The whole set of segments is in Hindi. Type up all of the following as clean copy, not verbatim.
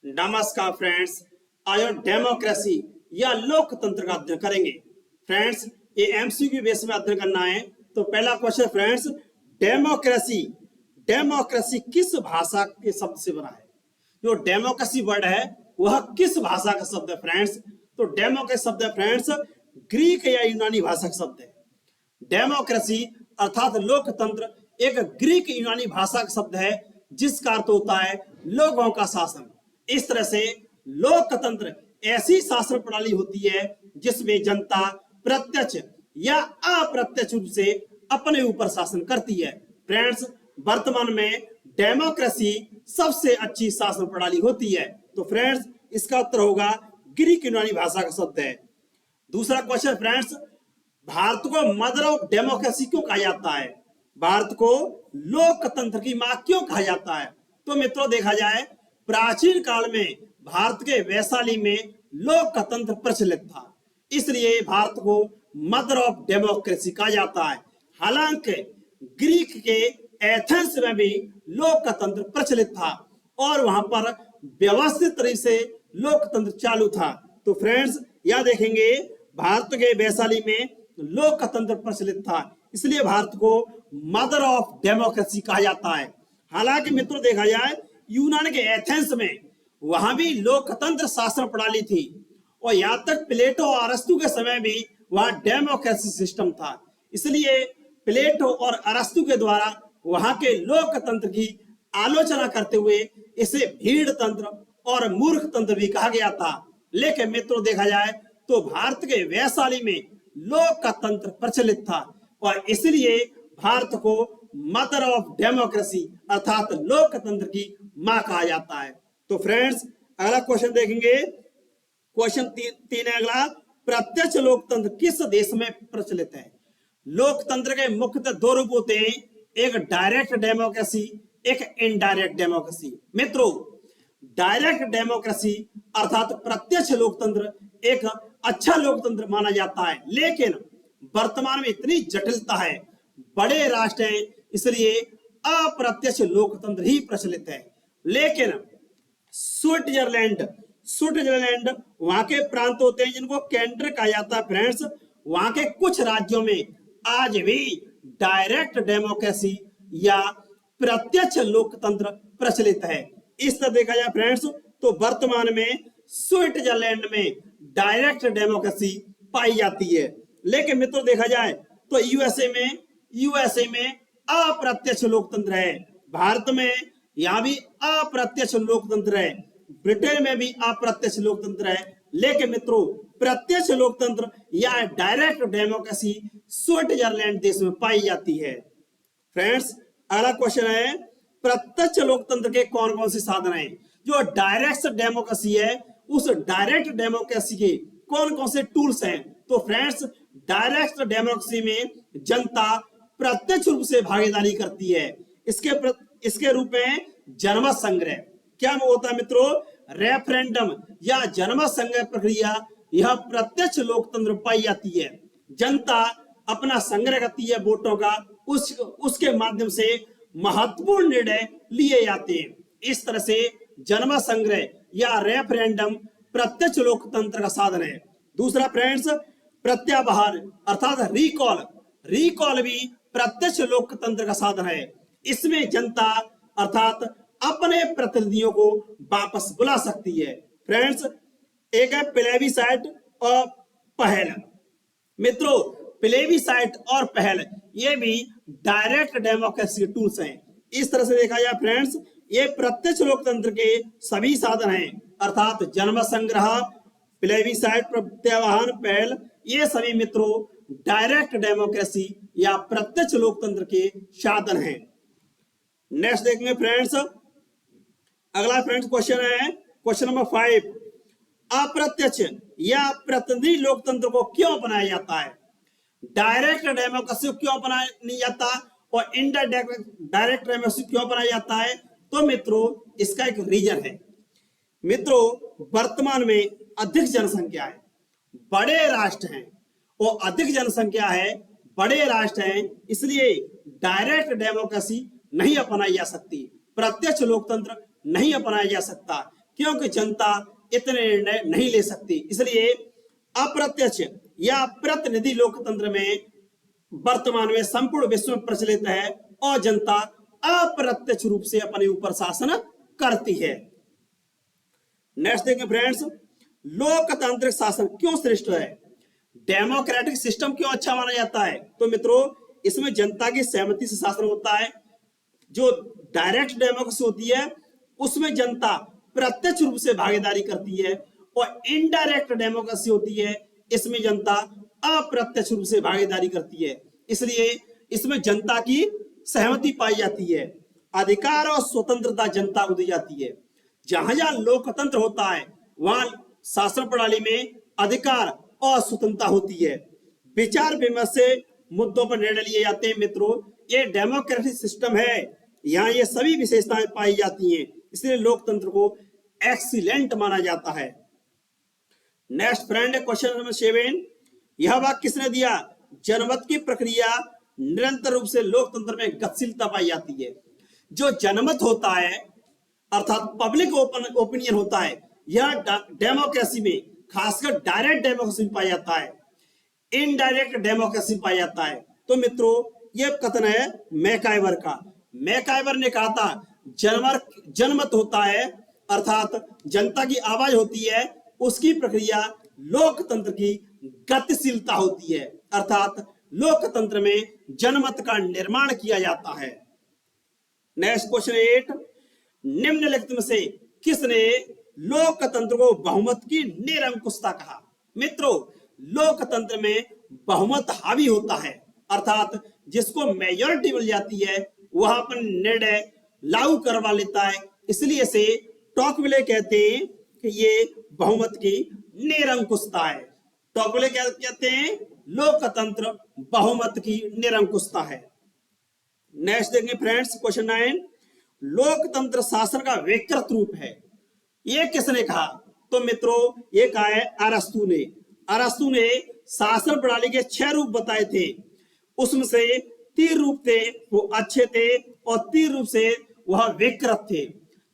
नमस्कार फ्रेंड्स, आज हम डेमोक्रेसी या लोकतंत्र का अध्ययन करेंगे। फ्रेंड्स, ये एमसीक्यू बेस में अध्ययन करना है। तो पहला क्वेश्चन फ्रेंड्स, डेमोक्रेसी डेमोक्रेसी किस भाषा के शब्द से बना है? जो डेमोक्रेसी वर्ड है वह किस भाषा का शब्द है फ्रेंड्स? तो डेमोक्रेसी शब्द है फ्रेंड्स ग्रीक या यूनानी भाषा का शब्द है। डेमोक्रेसी अर्थात लोकतंत्र एक ग्रीक यूनानी भाषा का शब्द है जिसका अर्थ होता है लोगों का शासन। इस तरह से लोकतंत्र ऐसी शासन प्रणाली होती है जिसमें जनता प्रत्यक्ष या अप्रत्यक्ष रूप से अपने ऊपर शासन करती है। फ्रेंड्स, वर्तमान में डेमोक्रेसी सबसे अच्छी शासन प्रणाली होती है। तो फ्रेंड्स, इसका उत्तर होगा ग्रीक यूनानी भाषा का शब्द है। दूसरा क्वेश्चन फ्रेंड्स, भारत को मदर ऑफ डेमोक्रेसी क्यों कहा जाता है? भारत को लोकतंत्र की मां क्यों कहा जाता है? तो मित्रों, देखा जाए प्राचीन काल में भारत के वैशाली में लोकतंत्र प्रचलित था, इसलिए भारत को मदर ऑफ डेमोक्रेसी कहा जाता है। हालांकि ग्रीक के एथेंस में भी लोकतंत्र प्रचलित था और वहां पर व्यवस्थित तरीके से लोकतंत्र चालू था। तो फ्रेंड्स, यह देखेंगे भारत के वैशाली में लोकतंत्र प्रचलित था, इसलिए भारत को मदर ऑफ डेमोक्रेसी कहा जाता है। हालांकि मित्रों, देखा जाए यूनान के एथेंस में वहां भी लोकतंत्र शासन प्रणाली थी और यहाँ तक प्लेटो और अरस्तु के समय भी वहां डेमोक्रेसी सिस्टम था। इसलिए प्लेटो और अरस्तु के द्वारा वहां के लोकतंत्र की आलोचना करते हुए इसे भीड़ तंत्र और मूर्ख तंत्र भी कहा गया था। लेकिन मित्रों, देखा जाए तो भारत के वैशाली में लोकतंत्र प्रचलित था और इसलिए भारत को मदर ऑफ डेमोक्रेसी अर्थात लोकतंत्र की मां कहा जाता है। तो फ्रेंड्स, अगला क्वेश्चन देखेंगे। क्वेश्चन तीन है अगला, प्रत्यक्ष लोकतंत्र किस देश में प्रचलित है? लोकतंत्र के मुख्यतः दो रूप होते हैं, एक डायरेक्ट डेमोक्रेसी, एक इनडायरेक्ट डेमोक्रेसी। मित्रों, डायरेक्ट डेमोक्रेसी अर्थात प्रत्यक्ष लोकतंत्र एक अच्छा लोकतंत्र माना जाता है, लेकिन वर्तमान में इतनी जटिलता है, बड़े राष्ट्र हैं, इसलिए अप्रत्यक्ष लोकतंत्र ही प्रचलित है। लेकिन स्विट्जरलैंड वहां के प्रांत होते हैं जिनको कैंटर कहा जाता है। फ्रेंड्स, वहां के कुछ राज्यों में आज भी डायरेक्ट डेमोक्रेसी या प्रत्यक्ष लोकतंत्र प्रचलित है। इस तरह देखा जाए फ्रेंड्स, तो वर्तमान में स्विट्जरलैंड में डायरेक्ट डेमोक्रेसी पाई जाती है। लेकिन मित्रों, देखा जाए तो यूएसए में अप्रत्यक्ष लोकतंत्र है। भारत में यहाँ भी अप्रत्यक्ष लोकतंत्र है, ब्रिटेन में भी अप्रत्यक्ष लोकतंत्र है। लेकिन मित्रों, प्रत्यक्ष लोकतंत्र या डायरेक्ट डेमोक्रेसी स्विट्जरलैंड देश में पाई जाती है। फ्रेंड्स, अगला क्वेश्चन है, प्रत्यक्ष लोकतंत्र के कौन कौन से साधन हैं? जो डायरेक्ट डेमोक्रेसी है, उस डायरेक्ट डेमोक्रेसी के कौन कौन से टूल्स हैं? तो फ्रेंड्स, डायरेक्ट डेमोक्रेसी में जनता प्रत्यक्ष रूप से भागीदारी करती है। इसके रूप में जनमत संग्रह क्या होता है मित्रों? रेफरेंडम या जनमत संग्रह प्रक्रिया यह प्रत्यक्ष लोकतंत्र पाई जाती है। जनता अपना संग्रह करती है वोटों का, उसके माध्यम से महत्वपूर्ण निर्णय लिए जाते हैं। इस तरह से जनमत संग्रह या रेफरेंडम प्रत्यक्ष लोकतंत्र का साधन है। दूसरा फ्रेंड्स, प्रत्याहार अर्थात रिकॉल भी प्रत्यक्ष लोकतंत्र का साधन है। इसमें जनता अर्थात अपने प्रतिनिधियों को वापस बुला सकती है। फ्रेंड्स, एक है प्लेबिसाइट और पहल। मित्रों, प्लेबिसाइट और पहल ये भी डायरेक्ट डेमोक्रेसी के टूल्स हैं। इस तरह से देखा जाए फ्रेंड्स, ये प्रत्यक्ष लोकतंत्र के सभी साधन हैं, अर्थात जनमत संग्रह, प्लेबिसाइट, प्रत्याहार, पहल, ये सभी मित्रों डायरेक्ट डेमोक्रेसी या प्रत्यक्ष लोकतंत्र के साधन हैं। नेक्स्ट देखेंगे फ्रेंड्स, अगला फ्रेंड्स क्वेश्चन है क्वेश्चन नंबर 5, अप्रत्यक्ष या प्रतिनिधि लोकतंत्र को क्यों अपनाया जाता है? डायरेक्ट डेमोक्रेसी को क्यों अपनाया नहीं जाता और इनडायरेक्ट डेमोक्रेसी क्यों अपनाया जाता है? तो मित्रों, इसका एक रीजन है। मित्रों, वर्तमान में अधिक जनसंख्या है, बड़े राष्ट्र हैं और अधिक जनसंख्या है, बड़े राष्ट्र हैं, इसलिए डायरेक्ट डेमोक्रेसी नहीं अपनाई जा सकती, प्रत्यक्ष लोकतंत्र नहीं अपनाया जा सकता। क्योंकि जनता इतने निर्णय नहीं ले सकती। इसलिए अप्रत्यक्ष या प्रतिनिधि लोकतंत्र में वर्तमान में संपूर्ण विश्व में प्रचलित है और जनता अप्रत्यक्ष रूप से अपने ऊपर शासन करती है। नेक्स्ट देखें फ्रेंड्स, लोकतांत्रिक शासन क्यों श्रेष्ठ है? डेमोक्रेटिक सिस्टम क्यों अच्छा माना जाता है? तो मित्रों, इसमें जनता की सहमति से शासन होता है। जो डायरेक्ट डेमोक्रेसी होती है उसमें जनता प्रत्यक्ष रूप से भागीदारी करती है, और इनडायरेक्ट डेमोक्रेसी होती है इसमें जनता अप्रत्यक्ष रूप से भागीदारी करती है। इसलिए इसमें जनता की सहमति पाई जाती है, अधिकार और स्वतंत्रता जनता को दी जाती है। जहां जहां लोकतंत्र होता है वहां शासन प्रणाली में अधिकार और स्वतंत्रता होती है। विचार विमर्श से मुद्दों पर निर्णय लिए जाते हैं। मित्रों, ये डेमोक्रेटिक सिस्टम है, यहाँ ये सभी विशेषताएं पाई जाती हैं, इसलिए लोकतंत्र को एक्सीलेंट माना जाता है। नेक्स्ट फ्रेंड, क्वेश्चन नंबर 7, यह वाक्य किसने दिया? जनमत की प्रक्रिया निरंतर रूप से लोकतंत्र में गतिशीलता पाई जाती है। जो जनमत होता है अर्थात पब्लिक ओपिनियन होता है, यह डेमोक्रेसी में, खासकर डायरेक्ट डेमोक्रेसी में पाया जाता है, इनडायरेक्ट डेमोक्रेसी में पाया जाता है। तो मित्रों, यह कथन है मैकाइवर का। मैकाइवर ने कहा था जनमत होता है अर्थात जनता की आवाज होती है, उसकी प्रक्रिया लोकतंत्र की गतिशीलता होती है, अर्थात लोकतंत्र में जनमत का निर्माण किया जाता है। नेक्स्ट क्वेश्चन 8, निम्नलिखित में से किसने लोकतंत्र को बहुमत की निरंकुशता कहा? मित्रों, लोकतंत्र में बहुमत हावी होता है, अर्थात जिसको मेजॉरिटी मिल जाती है वह अपन निर्णय लागू करवा लेता है, इसलिए से टॉकविले कहते हैं कि ये बहुमत की निरंकुशता है। टॉकविले क्या कहते हैं? लोकतंत्र बहुमत की निरंकुशता है। नेक्स्ट देखेंगे फ्रेंड्स, क्वेश्चन 9, लोकतंत्र शासन का विकृत रूप है, ये किसने कहा? तो मित्रों, ये कहा है अरस्तु ने। अरस्तु ने शासन प्रणाली के 6 रूप बताए थे, उसमें से 3 रूप थे वो अच्छे थे और 3 रूप से वह विकृत थे।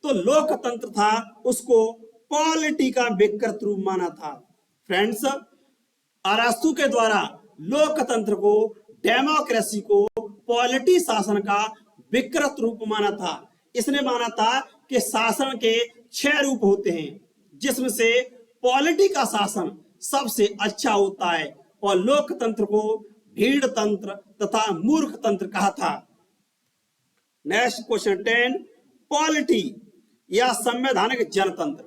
तो लोकतंत्र था उसको पॉलिटी का विकृत रूप माना था। फ्रेंड्स, अरस्तु के द्वारा लोकतंत्र को, डेमोक्रेसी को पॉलिटी शासन का विकृत रूप माना था। इसने माना था कि शासन के 6 रूप होते हैं, जिसमें से पॉलिटी का शासन सबसे अच्छा होता है, और लोकतंत्र को भीड़ तंत्र तथा मूर्ख तंत्र कहा था। नेक्स्ट क्वेश्चन 10, पॉलिटी या संवैधानिक जनतंत्र।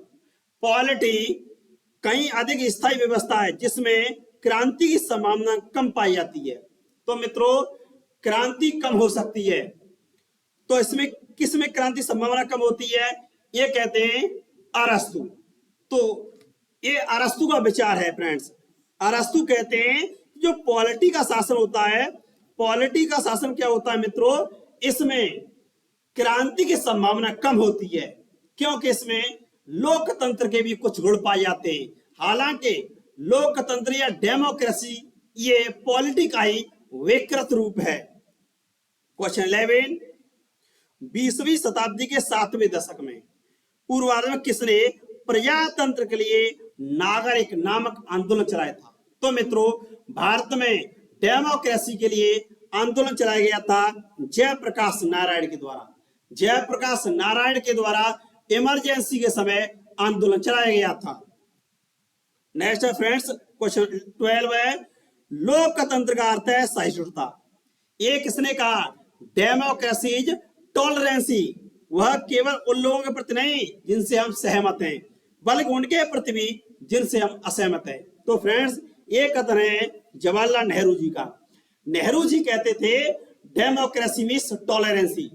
पॉलिटी कहीं अधिक स्थायी व्यवस्था है जिसमें क्रांति की संभावना कम पाई जाती है। तो मित्रों, क्रांति कम हो सकती है, तो इसमें किसमें क्रांति संभावना कम होती है? ये कहते हैं अरस्तु। तो ये अरस्तु का विचार है फ्रेंड्स। अरस्तु कहते हैं जो पॉलिटी का शासन होता है, पॉलिटी का शासन क्या होता है मित्रों? इसमें क्रांति की संभावना कम होती है, क्योंकि इसमें लोकतंत्र के भी कुछ गुण पाए जाते हैं। हालांकि लोकतंत्र या डेमोक्रेसी ये पॉलिटी का ही विकृत रूप है। क्वेश्चन 11, 20वीं शताब्दी के 7वें दशक में पूर्वार्ध में किसने प्रजातंत्र के लिए नागरिक नामक आंदोलन चलाया था? तो मित्रों, भारत में डेमोक्रेसी के लिए आंदोलन चलाया गया था जयप्रकाश नारायण के द्वारा। जयप्रकाश नारायण के द्वारा इमरजेंसी के समय आंदोलन चलाया गया था। नेक्स्ट फ्रेंड्स, क्वेश्चन 12 है, लोकतंत्र का अर्थ है सहिष्णुता। ये किसने कहा? Democracy is tolerancy. वह केवल उन लोगों के प्रति नहीं जिनसे हम सहमत हैं, बल्कि उनके प्रति भी जिनसे हम असहमत हैं। तो फ्रेंड्स, ये कथन है जवाहरलाल नेहरू जी का। नेहरू जी कहते थे डेमोक्रेसी मीन्स टॉलरेंसी,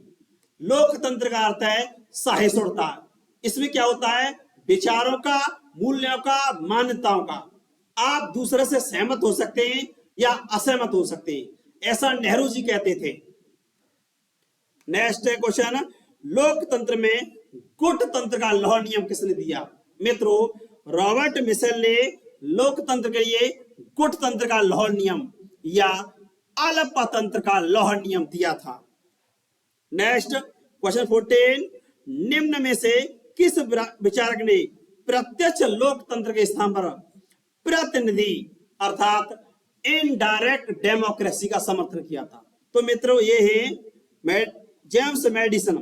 लोकतंत्र का अर्थ है सहिष्णुता। इसमें क्या होता है? विचारों का, मूल्यों का, मान्यताओं का आप दूसरे से सहमत हो सकते हैं या असहमत हो सकते हैं, ऐसा नेहरू जी कहते थे। नेक्स्ट क्वेश्चन, लोकतंत्र में गुटतंत्र का लौह नियम किसने दिया? मित्रों, रॉबर्ट मिशेल ने लोकतंत्र के लिए गुटतंत्र का लौह नियम या अल्पतंत्र का लौह नियम दिया था। नेक्स्ट क्वेश्चन 14, निम्न में से किस विचारक ने प्रत्यक्ष लोकतंत्र के स्थान पर प्रतिनिधि अर्थात इनडायरेक्ट डेमोक्रेसी का समर्थन किया था? तो मित्रों ये है जेम्स मेडिसन।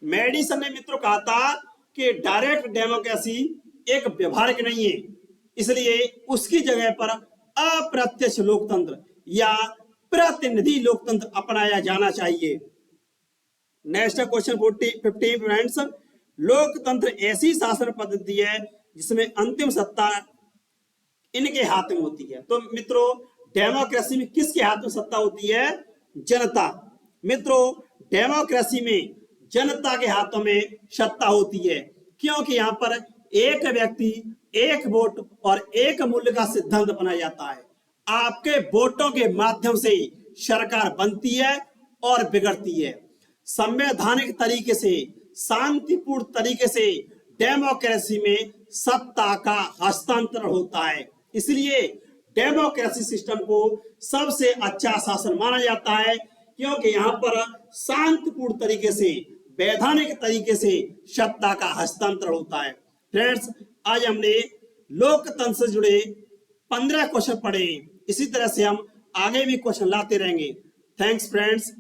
मेडिसन ने मित्रों कहा था कि डायरेक्ट डेमोक्रेसी एक व्यवहारिक नहीं है, इसलिए उसकी जगह पर अप्रत्यक्ष लोकतंत्र या प्रतिनिधि लोकतंत्र अपनाया जाना चाहिए। नेक्स्ट क्वेश्चन 15 फ्रेंड्स, लोकतंत्र ऐसी शासन पद्धति है जिसमें अंतिम सत्ता इनके हाथ में होती है। तो मित्रों डेमोक्रेसी में किसके हाथ में सत्ता होती है? जनता। मित्रों डेमोक्रेसी में जनता के हाथों में सत्ता होती है, क्योंकि यहाँ पर एक व्यक्ति एक वोट और एक मूल्य का सिद्धांत अपनाया जाता है। आपके वोटों के माध्यम से सरकार बनती है और बिगड़ती है। संवैधानिक तरीके से शांतिपूर्ण तरीके से डेमोक्रेसी में सत्ता का हस्तांतरण होता है, इसलिए डेमोक्रेसी सिस्टम को सबसे अच्छा शासन माना जाता है, क्योंकि यहाँ पर शांतिपूर्ण तरीके से वैधानिक तरीके से सत्ता का हस्तांतरण होता है। फ्रेंड्स आज हमने लोकतंत्र से जुड़े 15 क्वेश्चन पढ़े, इसी तरह से हम आगे भी क्वेश्चन लाते रहेंगे। Thanks friends.